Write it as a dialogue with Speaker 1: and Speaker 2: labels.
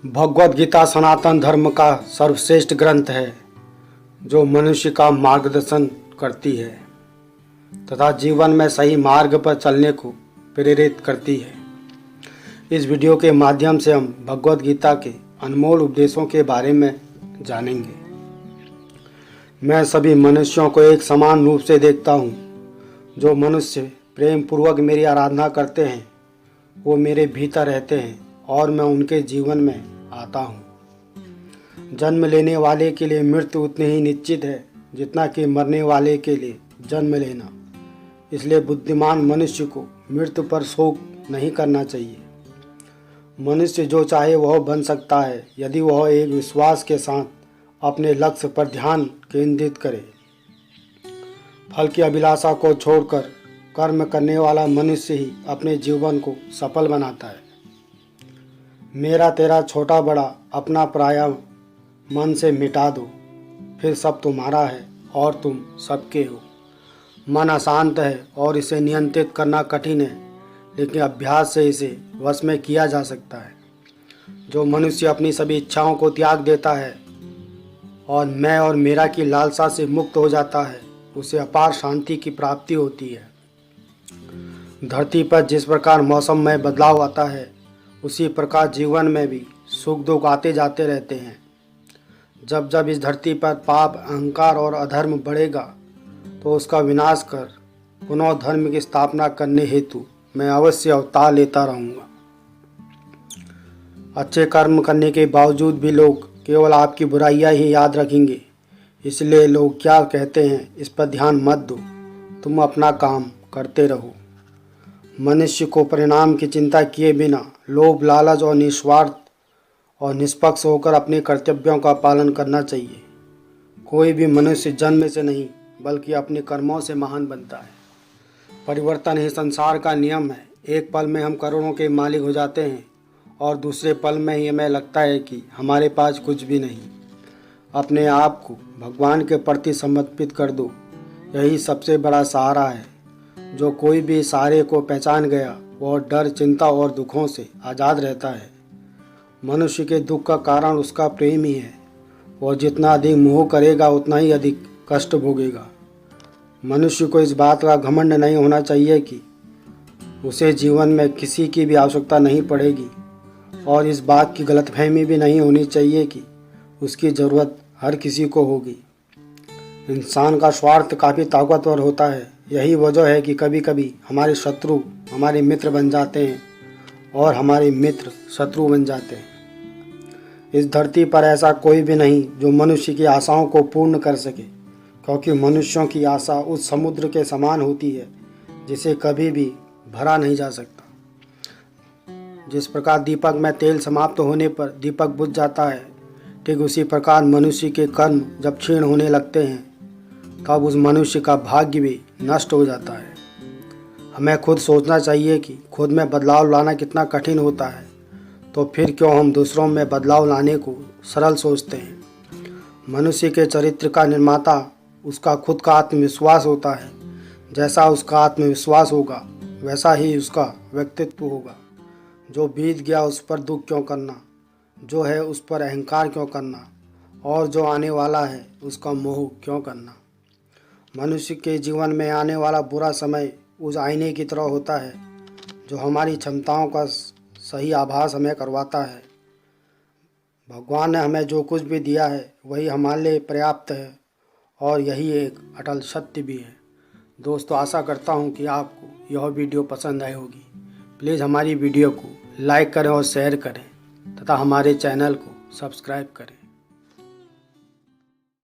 Speaker 1: भगवद गीता सनातन धर्म का सर्वश्रेष्ठ ग्रंथ है जो मनुष्य का मार्गदर्शन करती है तथा जीवन में सही मार्ग पर चलने को प्रेरित करती है। इस वीडियो के माध्यम से हम भगवद गीता के अनमोल उपदेशों के बारे में जानेंगे। मैं सभी मनुष्यों को एक समान रूप से देखता हूँ। जो मनुष्य प्रेम पूर्वक मेरी आराधना करते हैं वो मेरे भीतर रहते हैं और मैं उनके जीवन में आता हूँ। जन्म लेने वाले के लिए मृत्यु उतनी ही निश्चित है जितना कि मरने वाले के लिए जन्म लेना। इसलिए बुद्धिमान मनुष्य को मृत्यु पर शोक नहीं करना चाहिए। मनुष्य जो चाहे वह बन सकता है यदि वह एक विश्वास के साथ अपने लक्ष्य पर ध्यान केंद्रित करे। फल की अभिलाषा को छोड़कर कर्म करने वाला मनुष्य ही अपने जीवन को सफल बनाता है। मेरा तेरा छोटा बड़ा अपना पराया मन से मिटा दो, फिर सब तुम्हारा है और तुम सबके हो। मन अशांत है और इसे नियंत्रित करना कठिन है, लेकिन अभ्यास से इसे वश में किया जा सकता है। जो मनुष्य अपनी सभी इच्छाओं को त्याग देता है और मैं और मेरा की लालसा से मुक्त हो जाता है उसे अपार शांति की प्राप्ति होती है। धरती पर जिस प्रकार मौसम में बदलाव आता है उसी प्रकार जीवन में भी सुख दुख आते जाते रहते हैं। जब जब इस धरती पर पाप, अहंकार और अधर्म बढ़ेगा तो उसका विनाश कर पुनः धर्म की स्थापना करने हेतु मैं अवश्य अवतार लेता रहूँगा। अच्छे कर्म करने के बावजूद भी लोग केवल आपकी बुराइयां ही याद रखेंगे। इसलिए लोग क्या कहते हैं इस पर ध्यान मत दो, तुम अपना काम करते रहो। मनुष्य को परिणाम की चिंता किए बिना लोभ, लालच और निस्वार्थ और निष्पक्ष होकर अपने कर्तव्यों का पालन करना चाहिए। कोई भी मनुष्य जन्म से नहीं बल्कि अपने कर्मों से महान बनता है। परिवर्तन ही संसार का नियम है। एक पल में हम करोड़ों के मालिक हो जाते हैं और दूसरे पल में ही हमें लगता है कि हमारे पास कुछ भी नहीं। अपने आप को भगवान के प्रति समर्पित कर दो, यही सबसे बड़ा सहारा है। जो कोई भी सहारे को पहचान गया वह डर, चिंता और दुखों से आज़ाद रहता है। मनुष्य के दुख का कारण उसका प्रेम ही है। वह जितना अधिक मोह करेगा उतना ही अधिक कष्ट भोगेगा। मनुष्य को इस बात का घमंड नहीं होना चाहिए कि उसे जीवन में किसी की भी आवश्यकता नहीं पड़ेगी और इस बात की गलतफहमी भी नहीं होनी चाहिए कि उसकी ज़रूरत हर किसी को होगी। इंसान का स्वार्थ काफ़ी ताकतवर होता है। यही वजह है कि कभी कभी हमारे शत्रु हमारे मित्र बन जाते हैं और हमारे मित्र शत्रु बन जाते हैं। इस धरती पर ऐसा कोई भी नहीं जो मनुष्य की आशाओं को पूर्ण कर सके, क्योंकि मनुष्यों की आशा उस समुद्र के समान होती है जिसे कभी भी भरा नहीं जा सकता। जिस प्रकार दीपक में तेल समाप्त होने पर दीपक बुझ जाता है, ठीक उसी प्रकार मनुष्य के कर्म जब क्षीण होने लगते हैं तब उस मनुष्य का भाग्य भी नष्ट हो जाता है। हमें खुद सोचना चाहिए कि खुद में बदलाव लाना कितना कठिन होता है, तो फिर क्यों हम दूसरों में बदलाव लाने को सरल सोचते हैं। मनुष्य के चरित्र का निर्माता उसका खुद का आत्मविश्वास होता है। जैसा उसका आत्मविश्वास होगा वैसा ही उसका व्यक्तित्व होगा। जो बीत गया उस पर दुख क्यों करना, जो है उस पर अहंकार क्यों करना, और जो आने वाला है उसका मोह क्यों करना। मनुष्य के जीवन में आने वाला बुरा समय उस आईने की तरह होता है जो हमारी क्षमताओं का सही आभास हमें करवाता है। भगवान ने हमें जो कुछ भी दिया है वही हमारे लिए पर्याप्त है और यही एक अटल सत्य भी है। दोस्तों, आशा करता हूँ कि आपको यह वीडियो पसंद आई होगी। प्लीज़ हमारी वीडियो को लाइक करें और शेयर करें तथा हमारे चैनल को सब्सक्राइब करें।